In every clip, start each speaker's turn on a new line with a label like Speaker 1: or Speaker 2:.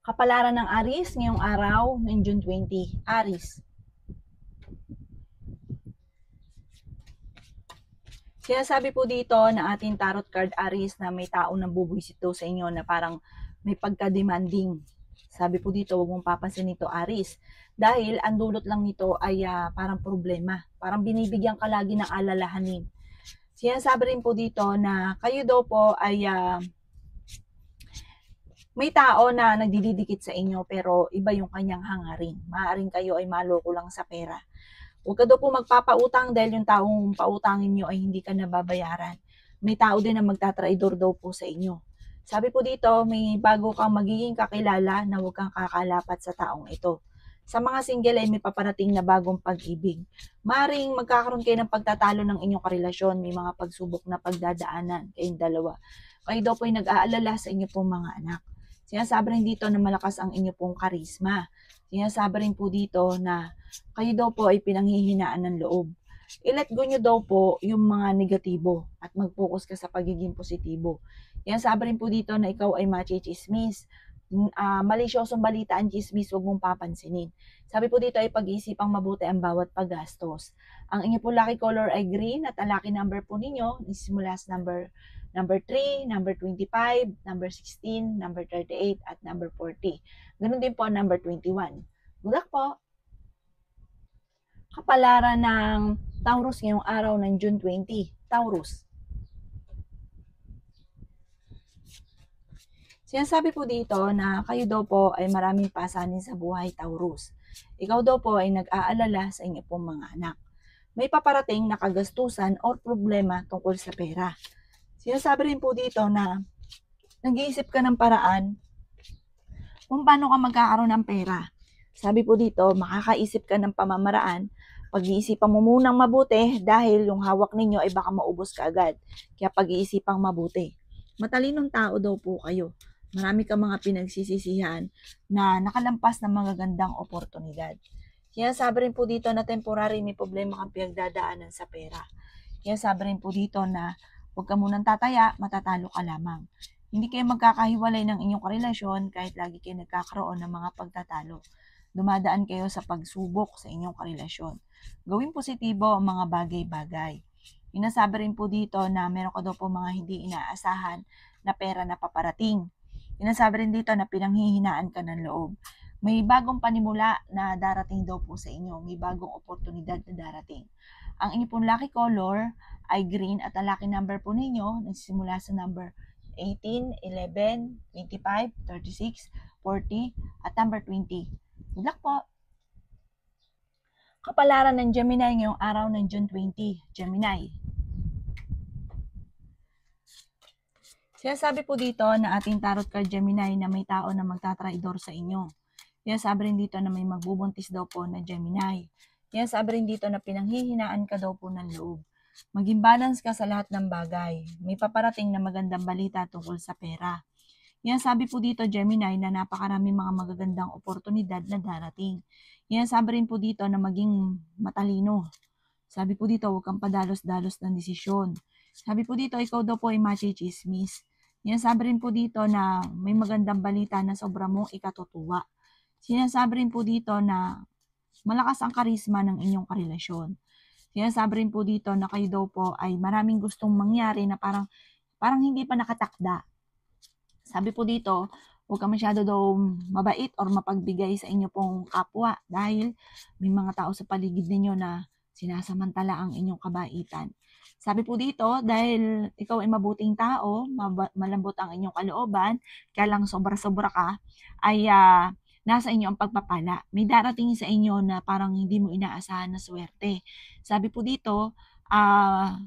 Speaker 1: Kapalaran ng Aries ngayong araw ng June 20. Aries. Sinasabi po dito na ating tarot card Aries na may taong nabubwisit daw sa inyo na parang may pagka-demanding. Sabi po dito, huwag mong papansin ito Aries. Dahil ang dulot lang nito ay parang problema. Parang binibigyan ka lagi ng alalahanin. Sinasabi rin po dito na kayo daw po ay may tao na nagdidikit sa inyo pero iba yung kanyang hangarin. Maaaring kayo ay maloko lang sa pera. Huwag ka daw po magpapautang dahil yung taong pautangin nyo ay hindi ka nababayaran. May tao din na magtatraidor daw po sa inyo. Sabi po dito, may bago kang magiging kakilala na huwag kang kakalapat sa taong ito. Sa mga single ay may paparating na bagong pag-ibig. Maring magkakaroon kayo ng pagtatalo ng inyong karelasyon, may mga pagsubok na pagdadaanan kayong dalawa. Kayo daw po ay nag-aalala sa inyo pong mga anak. Sinasabi rin dito na malakas ang inyo pong karisma. Sinasabi rin po dito na kayo daw po ay pinanghihinaan ng loob. I-let go nyo daw po yung mga negatibo at mag-focus ka sa pagiging positibo. Sinasabi rin po dito na ikaw ay machichismis. Malisyosong balita ang chismis, huwag mong papansinin. Sabi po dito ay pag-iisipang mabuti ang bawat paggastos. Ang inyo po lucky color ay green at ang lucky number po ninyo simula sa number 3, number 25, number 16, number 38, at number 40. Ganun din po ang number 21. Good luck po! Kapalaran ng Taurus ngayong araw ng June 20. Taurus. Sinasabi po dito na kayo daw po ay maraming pasanin sa buhay, Taurus. Ikaw daw po ay nag-aalala sa inyo pong mga anak. May paparating na kagastusan o problema tungkol sa pera. Sinasabi rin po dito na nag-iisip ka ng paraan kung paano ka magkakaroon ng pera. Sabi po dito, makakaisip ka ng pamamaraan, pag-iisipan mo munang mabuti dahil yung hawak ninyo ay baka maubos ka agad. Kaya pag-iisipang mabuti. Matalinong tao daw po kayo. Marami ka mga pinagsisisihan na nakalampas ng magagandang oportunidad. Kaya sabi rin po dito na temporary may problema kang pinagdadaanan sa pera. Kaya sabi rin po dito na huwag ka munang tataya, matatalo ka lamang. Hindi kayo magkakahiwalay ng inyong karelasyon kahit lagi kayo nagkakaroon ng mga pagtatalo. Dumadaan kayo sa pagsubok sa inyong karelasyon. Gawing positibo ang mga bagay-bagay. Inasabi rin po dito na meron ka daw po mga hindi inaasahan na pera na paparating. Inasabi rin dito na pinanghihinaan ka ng loob. May bagong panimula na darating daw po sa inyo. May bagong oportunidad na darating. Ang inyo pong lucky color ay green at ang lucky number po ninyo nagsisimula sa number 18, 11, 25, 36, 40 at number 20. Good luck po! Kapalaran ng Gemini ngayong araw ng June 20. Gemini. Sinasabi po dito na ating tarot card Gemini na may tao na magtatraidor sa inyo. Sinasabi rin dito na may magbubuntis daw po na Gemini. Sinasabi rin dito na pinanghihinaan ka daw po ng loob. Maging balance ka sa lahat ng bagay. May paparating na magandang balita tungkol sa pera. Sinasabi po dito Gemini na napakarami mga magagandang oportunidad na darating. Sinasabi rin po dito na maging matalino. Sabi po dito huwag kang padalos-dalos ng desisyon. Sabi po dito ikaw daw po ay machichismis. Sinasabi rin po dito na may magandang balita na sobra mong ikatutuwa. Sinasabi rin po dito na malakas ang karisma ng inyong karelasyon. Sinasabi rin po dito na kayo daw po ay maraming gustong mangyari na parang hindi pa nakatakda. Sabi po dito, huwag ka masyado daw mabait or mapagbigay sa inyo pong kapwa dahil may mga tao sa paligid ninyo na sinasamantala ang inyong kabaitan. Sabi po dito, dahil ikaw ay mabuting tao, malambot ang inyong kalooban, kaya lang sobra-sobra ka, ay nasa inyo ang pagpapala. May darating sa inyo na parang hindi mo inaasahan na swerte. Sabi po dito,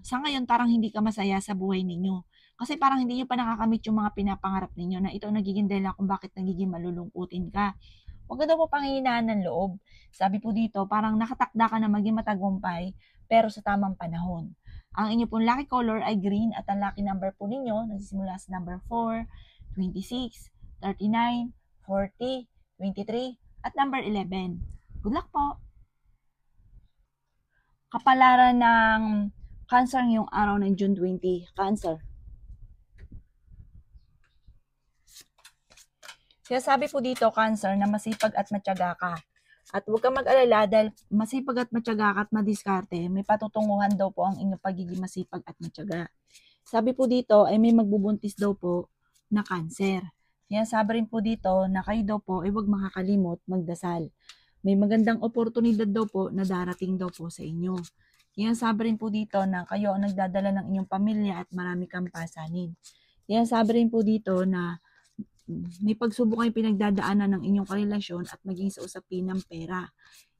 Speaker 1: sa ngayon parang hindi ka masaya sa buhay ninyo. Kasi parang hindi nyo pa nakakamit yung mga pinapangarap ninyo na ito nagiging dahilan kung bakit nagiging malulungkutin ka. Huwag ka daw po panghihinaan ng loob. Sabi po dito, parang nakatakda ka na maging matagumpay pero sa tamang panahon. Ang inyo pong lucky color ay green at ang lucky number po ninyo nagsisimula sa number 4, 26, 39, 40, 23, at number 11. Good luck po! Kapalaran ng Cancer ngayong araw ng June 20. Cancer. Sinasabi po dito, Cancer, na masipag at matyaga ka. At huwag kang mag-alala dahil masipag at matyaga ka at madiskarte, may patutunguhan daw po ang inyong pagiging masipag at matyaga. Sabi po dito ay may magbubuntis daw po na Cancer. Sinasabi rin po dito na kayo daw po ay huwag makakalimot magdasal. May magandang oportunidad daw po na darating daw po sa inyo. Sinasabi rin po dito na kayo ang nagdadala ng inyong pamilya at marami kang pasanin. Sinasabi rin po dito na may pagsubok kayong pinagdadaanan ng inyong karelasyon at maging sa usapin ng pera.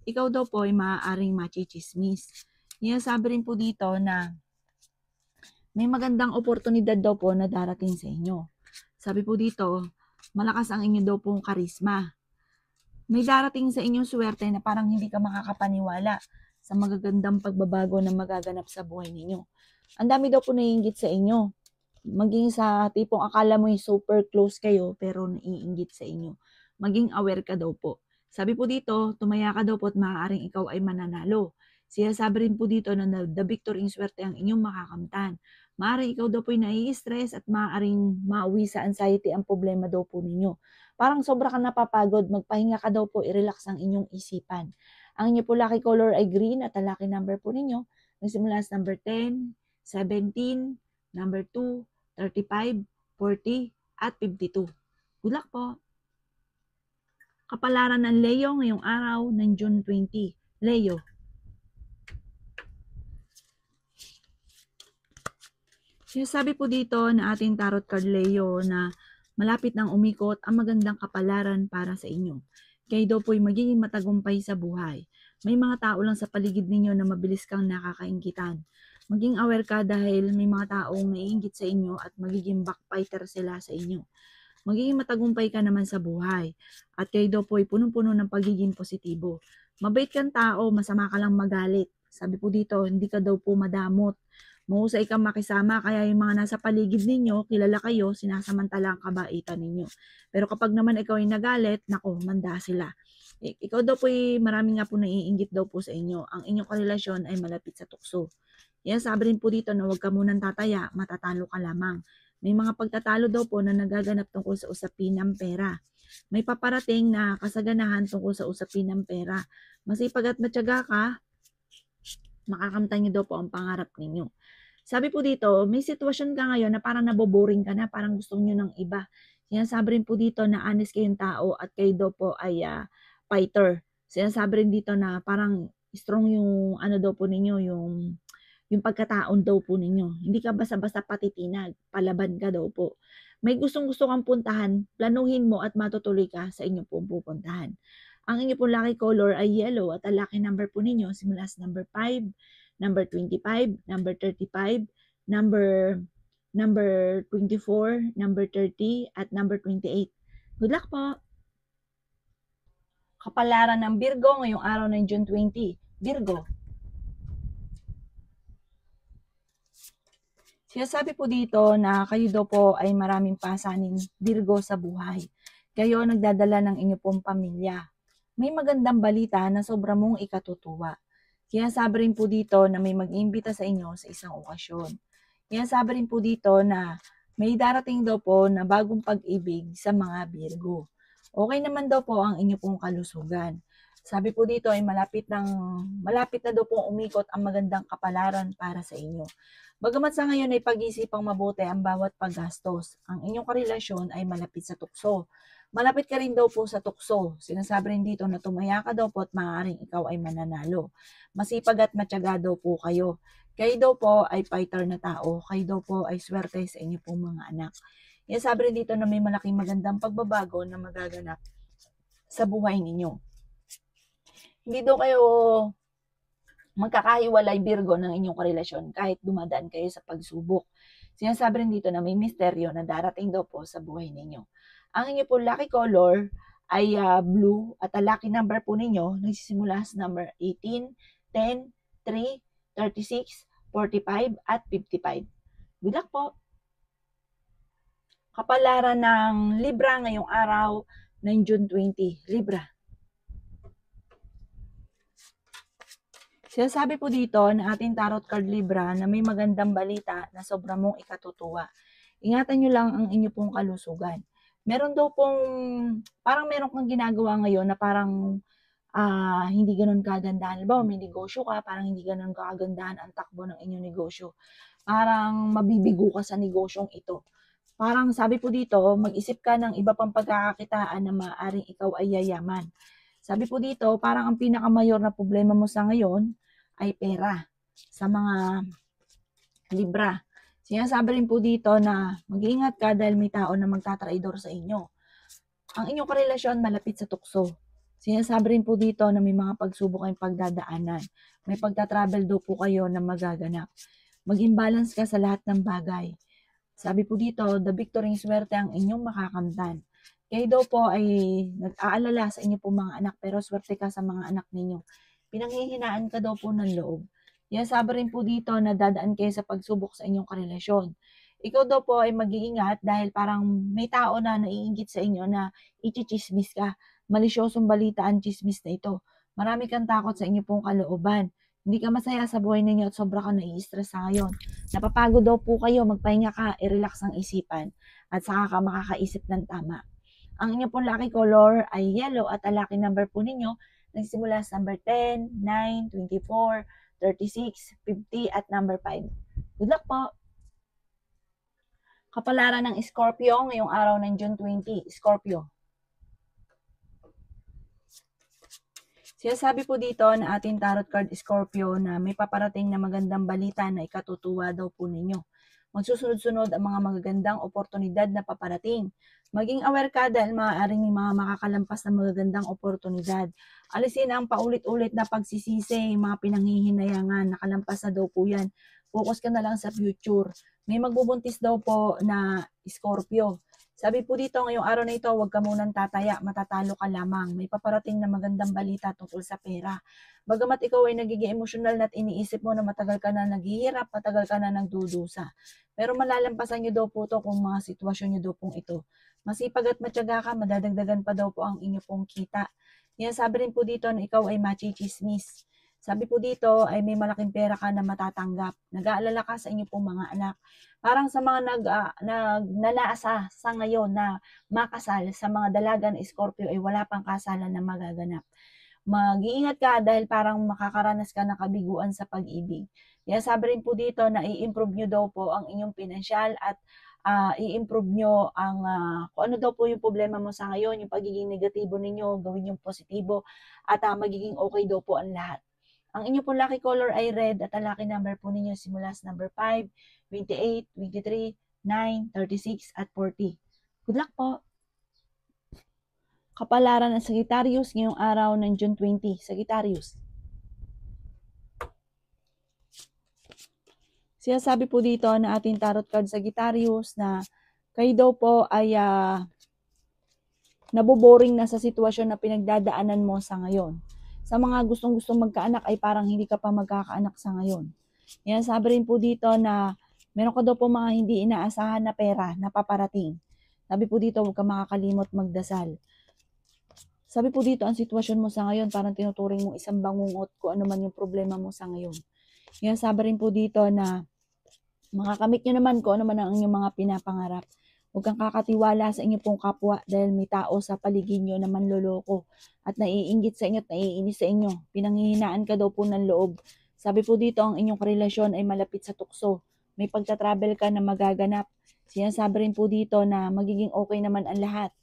Speaker 1: Ikaw daw po ay maaaring machichismis. Sinasabi rin po dito na may magandang oportunidad daw po na darating sa inyo. Sabi po dito, malakas ang inyo daw pong karisma. May darating sa inyong swerte na parang hindi ka makakapaniwala sa magagandang pagbabago na magaganap sa buhay ninyo. Ang dami daw po naiinggit sa inyo. Maging sa tipong akala mo yung super close kayo pero naiinggit sa inyo. Maging aware ka daw po. Sabi po dito, tumaya ka daw po at maaaring ikaw ay mananalo. Sabi rin po dito na the victor in swerte ang inyong makakamtan. Maaaring ikaw daw po ay nai-stress at maaaring mauwi sa anxiety ang problema daw po ninyo. Parang sobra ka napapagod, magpahinga ka daw po, i-relax ang inyong isipan. Ang inyo po lucky color ay green at ang lucky number po ninyo nagsimula sa number 10, 17, number 2, 35, 40, at 52. Good luck po! Kapalaran ng Leo ngayong araw ng June 20. Leo. Sinasabi po dito na ating tarot card Leo na malapit nang umikot ang magandang kapalaran para sa inyo. Kayo daw po'y magiging matagumpay sa buhay. May mga tao lang sa paligid ninyo na mabilis kang nakakainggitan. Maging aware ka dahil may mga taong naiinggit sa inyo at magiging backbiter sila sa inyo. Magiging matagumpay ka naman sa buhay. At kayo daw po ay punong-puno ng pagiging positibo. Mabait kang tao, masama ka lang magalit. Sabi po dito, hindi ka daw po madamot. Mahusay kang makisama, kaya yung mga nasa paligid ninyo, kilala kayo, sinasamantala ang kabaitan ninyo. Pero kapag naman ikaw ay nagalit, nako, manda sila. Ikaw daw po ay marami nga po naiinggit daw po sa inyo. Ang inyong karelasyon ay malapit sa tukso. Sabi rin po dito na huwag ka munang tataya, matatalo ka lamang. May mga pagtatalo daw po na nagaganap tungkol sa usapin ng pera. May paparating na kasaganahan tungkol sa usapin ng pera. Masipag at matyaga ka, makakamtan niyo daw po ang pangarap ninyo. Sabi po dito, may sitwasyon ka ngayon na parang naboboring ka na, parang gusto niyo ng iba. Sinasabi rin po dito na honest kayong tao at kayo daw po ay fighter. Sinasabi rin dito na parang strong yung ano daw po ninyo, yung pagkataon daw po ninyo. Hindi ka basta-basta patitinag, palaban ka daw po. May gustong-gusto kang puntahan, planuhin mo at matutuloy ka sa inyong pong pupuntahan. Ang inyong pong lucky color ay yellow at ang lucky number po ninyo simula sa number 5, number 25, number 35, number 24, number 30, at number 28. Good luck po! Kapalaran ng Virgo ngayong araw ng June 20. Virgo. Sinasabi po dito na kayo daw po ay maraming pasanin Virgo sa buhay. Kayo nagdadala ng inyo pong pamilya. May magandang balita na sobra mong ikatutuwa. Sinasabi rin po dito na may mag-iimbita sa inyo sa isang okasyon. Sinasabi rin po dito na may darating daw po na bagong pag-ibig sa mga Virgo. Okay naman daw po ang inyo pong kalusugan. Sabi po dito ay malapit na daw pong umikot ang magandang kapalaran para sa inyo. Bagamat sa ngayon ay pag-isipang mabuti ang bawat paggastos, ang inyong karelasyon ay malapit sa tukso. Malapit ka rin daw po sa tukso. Sinasabi rin dito na tumaya ka daw po at maaaring ikaw ay mananalo. Masipag at matyaga daw po kayo. Kayo daw po ay fighter na tao. Kayo daw po ay swerte sa inyo pong mga anak. Sabi rin dito na may malaking magandang pagbabago na magaganap sa buhay ninyo. Hindi daw kayo magkakahiwalay Virgo ng inyong karelasyon kahit dumadaan kayo sa pagsubok. Sinasabi rin dito na may misteryo na darating daw po sa buhay ninyo. Ang inyo po lucky color ay blue at ang lucky number po ninyo nagsisimula sa number 18, 10, 3, 36, 45, at 55. Good luck po! Kapalaran ng Libra ngayong araw ng June 20. Libra. Sinasabi po dito na ating tarot card Libra na may magandang balita na sobra mong ikatutuwa. Ingatan nyo lang ang inyo pong kalusugan. Meron daw pong, parang meron kang ginagawa ngayon na parang hindi gano'n kagandahan. Halimbawa, may negosyo ka, parang hindi gano'n kagandahan ang takbo ng inyong negosyo. Parang mabibigo ka sa negosyong ito. Parang sabi po dito, mag-isip ka ng iba pang pagkakakitaan na maaaring ikaw ay yayaman. Sabi po dito, parang ang pinakamayor na problema mo sa ngayon ay pera sa mga libra. Sinasabi rin po dito na mag-iingat ka dahil may tao na magtatraidor sa inyo. Ang inyong karelasyon malapit sa tukso. Sinasabi rin po dito na may mga pagsubok kayong pagdadaanan. May pagta-travel daw po kayo na magaganap. Mag-imbalance ka sa lahat ng bagay. Sabi po dito, the victory swerte ang inyong makakamtan. Kayo daw po ay nag-aalala sa inyo po mga anak, pero swerte ka sa mga anak ninyo. Pinanghihinaan ka daw po ng loob. Yan, sabi rin po dito na dadaan kayo sa pagsubok sa inyong karelasyon. Ikaw daw po ay mag-iingat dahil parang may tao na naiinggit sa inyo na ichichismis ka. Malisyosong balita ang chismis na ito. Marami kang takot sa inyo pong kalooban. Hindi ka masaya sa buhay ninyo at sobra ka nai-stress sa ngayon. Napapagod daw po kayo, magpahinga ka, i-relax ang isipan at saka ka makakaisip ng tama. Ang inyong pong lucky color ay yellow at ang lucky number po ninyo nagsimula sa number 10, 9, 24, 36, 50 at number 5. Good luck po! Kapalaran ng Scorpio ngayong araw ng June 20. Scorpio. Sinasabi po dito na ating tarot card Scorpio na may paparating na magandang balita na ikatutuwa daw po ninyo. Magsusunod-sunod ang mga magagandang oportunidad na paparating. Maging aware ka dahil maaaring may mga makakalampas na magagandang oportunidad. Alisin ang paulit-ulit na pagsisisi, mga pinanghihinayangan, nakalampas na daw po yan. Focus ka na lang sa future. May magbubuntis daw po na Scorpio. Sabi po dito, ngayong araw na ito, huwag ka munang tataya, matatalo ka lamang. May paparating na magandang balita tungkol sa pera. Bagamat ikaw ay nagiging emosyonal at iniisip mo na matagal ka na naghihirap, matagal ka na nagdudusa. Pero malalampasan nyo daw po ito kung mga sitwasyon nyo daw pong ito. Masipag at matyaga ka, madadagdagan pa daw po ang inyo pong kita. Yan, sabi rin po dito na ikaw ay machichismis. Sabi po dito ay may malaking pera ka na matatanggap. Nag-aalala ka sa inyo pong mga anak. Parang sa mga nanaasa sa ngayon na makasal sa mga dalaga na Scorpio ay wala pang kasalan na magaganap. Mag-iingat ka dahil parang makakaranas ka ng kabiguan sa pag-ibig. Kaya sabi rin po dito na i-improve nyo daw po ang inyong pinansyal at i-improve nyo ang kung ano daw po yung problema mo sa ngayon, yung pagiging negatibo ninyo, gawin yung positibo at magiging okay daw po ang lahat. Ang inyo po lucky color ay red at ang lucky number po ninyo simula sa number 5, 28, 23, 9, 36 at 40. Good luck po! Kapalaran ng Sagittarius ngayong araw ng June 20. Sagittarius. Sinasabi po dito na ating tarot card Sagittarius na kayo daw po ay naboboring na sa sitwasyon na pinagdadaanan mo sa ngayon. Sa mga gustong-gustong magkaanak ay parang hindi ka pa magkakaanak sa ngayon. Yan, sabi rin po dito na meron ka daw po mga hindi inaasahan na pera na paparating. Sabi po dito, huwag ka makakalimot magdasal. Sabi po dito, ang sitwasyon mo sa ngayon, parang tinuturing mong isang bangungot kung ano man yung problema mo sa ngayon. Yan, sabi rin po dito na makakamit nyo naman kung ano man ang inyong mga pinapangarap. Huwag kang kakatiwala sa inyo pong kapwa dahil may tao sa paligid nyo na manloloko at naiinggit sa inyo at naiinis sa inyo. Pinanghihinaan ka daw po ng loob. Sabi po dito, ang inyong karelasyon ay malapit sa tukso. May pagta-travel ka na magaganap. Sinasabi rin po dito na magiging okay naman ang lahat.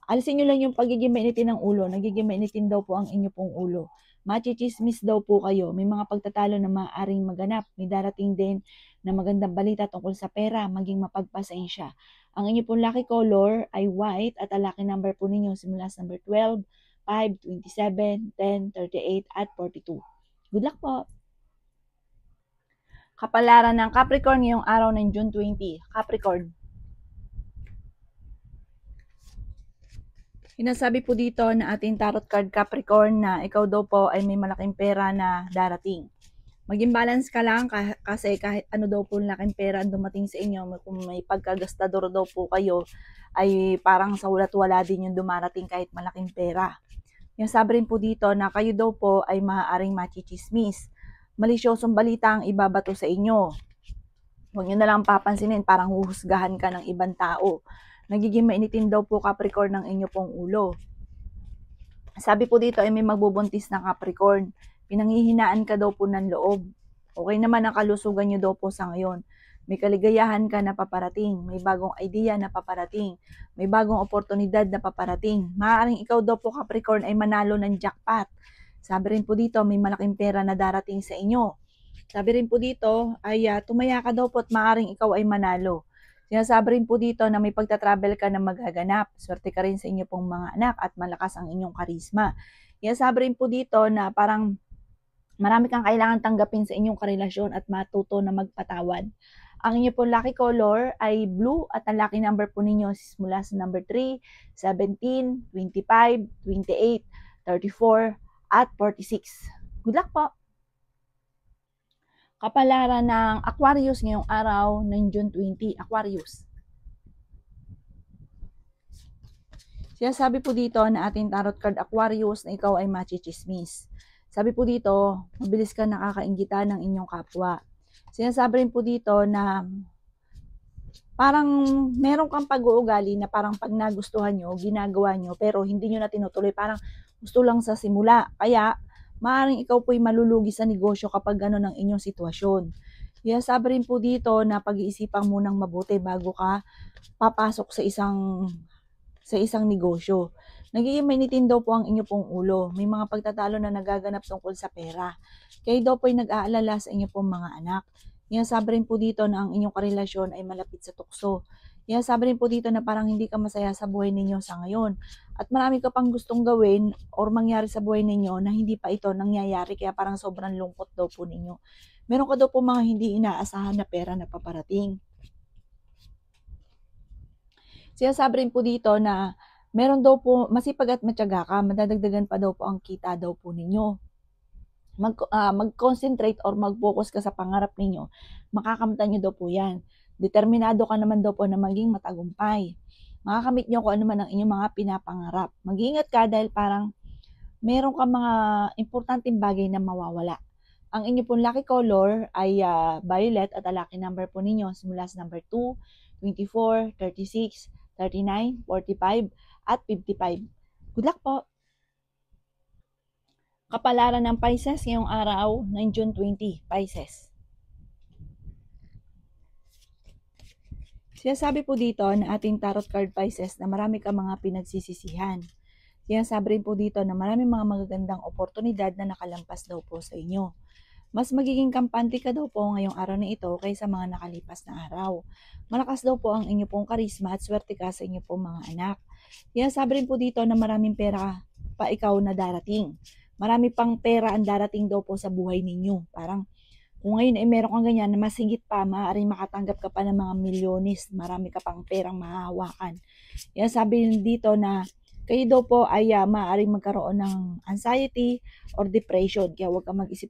Speaker 1: Alisin nyo lang yung pagiging mainitin ng ulo. Nagiging mainitin daw po ang inyo pong ulo. Machichismis daw po kayo. May mga pagtatalo na maaaring maganap. May darating din na magandang balita tungkol sa pera, maging mapagpasensya. Ang inyo pong lucky color ay white at ang lucky number po ninyo simula sa number 12, 5, 27, 10, 38 at 42. Good luck po! Kapalaran ng Capricorn ngayong araw ng June 20. Capricorn. Sinasabi po dito na ating tarot card Capricorn na ikaw daw po ay may malaking pera na darating. Maging balance ka lang kasi kahit ano daw po laking pera dumating sa inyo, kung may pagkagastador daw po kayo, ay parang sa walat-wala din yung dumarating kahit malaking pera. Yung sabi rin po dito na kayo daw po ay maaaring machichismis. Malisyosong balita ang ibabato sa inyo. Huwag nyo na lang papansinin, parang huhusgahan ka ng ibang tao. Nagiging mainitin daw po Capricorn ng inyo pong ulo. Sabi po dito ay may magbubuntis na Capricorn. Pinanghihinaan ka daw po ng loob. Okay naman ang kalusugan nyo daw po sa ngayon. May kaligayahan ka na paparating. May bagong idea na paparating. May bagong oportunidad na paparating. Maaaring ikaw daw po Capricorn ay manalo ng jackpot. Sabi rin po dito may malaking pera na darating sa inyo. Sabi rin po dito ay tumaya ka daw po at maaaring ikaw ay manalo. Sinasabi rin po dito na may pagta-travel ka na magaganap. Swerte ka rin sa inyo pong mga anak at malakas ang inyong karisma. Sinasabi rin po dito na parang marami kang kailangan tanggapin sa inyong karelasyon at matuto na magpatawad. Ang inyo pong lucky color ay blue at ang lucky number po ninyo is mula sa number 3, 17, 25, 28, 34, at 46. Good luck po! Kapalaran ng Aquarius ngayong araw ng June 20, Aquarius. Sinasabi po dito na ating tarot card Aquarius na ikaw ay machichismis. Sabi po dito, mabilis ka nakakainggita ng inyong kapwa. Sinasabi rin po dito na parang meron kang pag-uugali na parang pag nagustuhan nyo, ginagawa nyo, pero hindi nyo na tinutuloy. Parang gusto lang sa simula. Kaya, maaaring ikaw po'y malulugi sa negosyo kapag gano'n ang inyong sitwasyon. Kaya sabi rin po dito na pag-iisipan munang mabuti bago ka papasok sa isang negosyo. Nagiging mainitin daw po ang inyo pong ulo. May mga pagtatalo na nagaganap tungkol sa pera. Kayo daw po'y nag-aalala sa inyo pong mga anak. Kaya sabi rin po dito na ang inyong karelasyon ay malapit sa tukso. Kaya sabi rin po dito na parang hindi ka masaya sa buhay ninyo sa ngayon. At marami ka pang gustong gawin or mangyari sa buhay ninyo na hindi pa ito nangyayari. Kaya parang sobrang lungkot daw po ninyo. Meron ka daw po mga hindi inaasahan na pera na paparating. Sinasabi rin po dito na meron daw po masipag at matyaga ka. Madadagdagan pa daw po ang kita daw po ninyo. Mag-concentrate or mag-focus ka sa pangarap ninyo. Makakamtan nyo daw po yan. Determinado ka naman daw po na maging matagumpay. Makakamit nyo kung ano man ang inyong mga pinapangarap. Mag-iingat ka dahil parang meron ka mga importanteng bagay na mawawala. Ang inyo pong lucky color ay violet at ang lucky number po ninyo simula sa number 2, 24, 36, 39, 45, at 55. Good luck po! Kapalaran ng Pisces ngayong araw ng June 20, Pisces. Sinasabi po dito na ating tarot card Pisces na marami ka mga pinagsisisihan. Sinasabi rin po dito na marami mga magagandang oportunidad na nakalampas daw po sa inyo. Mas magiging kampante ka daw po ngayong araw na ito kaysa mga nakalipas na araw. Malakas daw po ang inyo pong karisma at swerte ka sa inyo pong mga anak. Sinasabi rin po dito na maraming pera pa ikaw na darating. Marami pang pera ang darating daw po sa buhay ninyo. Parang kung ngayon ay meron kang ganyan na mas higit pa, maaaring makatanggap ka pa ng mga milyones, marami ka pang perang mahahawakan. Yan sabi dito na kayo daw po ay maaaring magkaroon ng anxiety or depression, kaya huwag ka mag-isip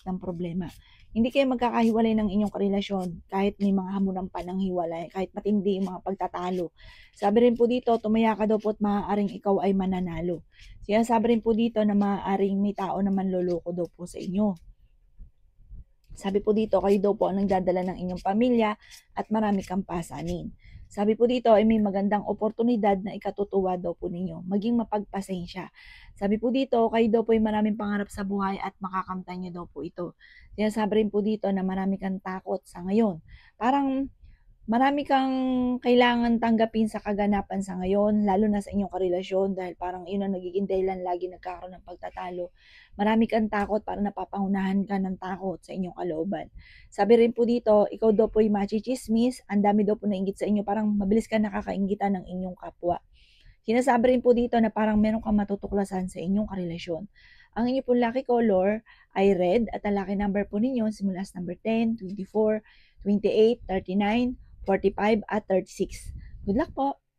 Speaker 1: ng problema. Hindi kayo magkakahiwalay ng inyong karelasyon kahit may mga hamunan pa ng hiwalay, kahit matindi yung mga pagtatalo. Sabi rin po dito, tumaya ka daw po at maaaring ikaw ay mananalo. Kaya sabi rin po dito na maaaring may tao na manloloko daw po sa inyo. Sabi po dito, kayo daw po ang nagdadala ng inyong pamilya at marami kang pasanin. Sabi po dito ay may magandang oportunidad na ikatutuwa daw po ninyo. Maging mapagpasensya. Sabi po dito, kayo daw po ay maraming pangarap sa buhay at makakamtan nyo daw po ito. Kaya sabi rin po dito na marami kang takot sa ngayon. Parang marami kang kailangan tanggapin sa kaganapan sa ngayon, lalo na sa inyong karelasyon dahil parang yun ang nagiging dahilan lagi nagkakaroon ng pagtatalo. Marami kang takot, parang napapangunahan ka ng takot sa inyong kalooban. Sabi rin po dito, ikaw daw po ay machichismis, ang dami daw po nainggit sa inyo, parang mabilis ka nakakainggitan ng inyong kapwa. Sinasabi rin po dito na parang meron kang matutuklasan sa inyong karelasyon. Ang inyong po lucky color ay red at ang lucky number po ninyo simula sa number 10, 24, 28, 39, 45 at 36. Good luck po!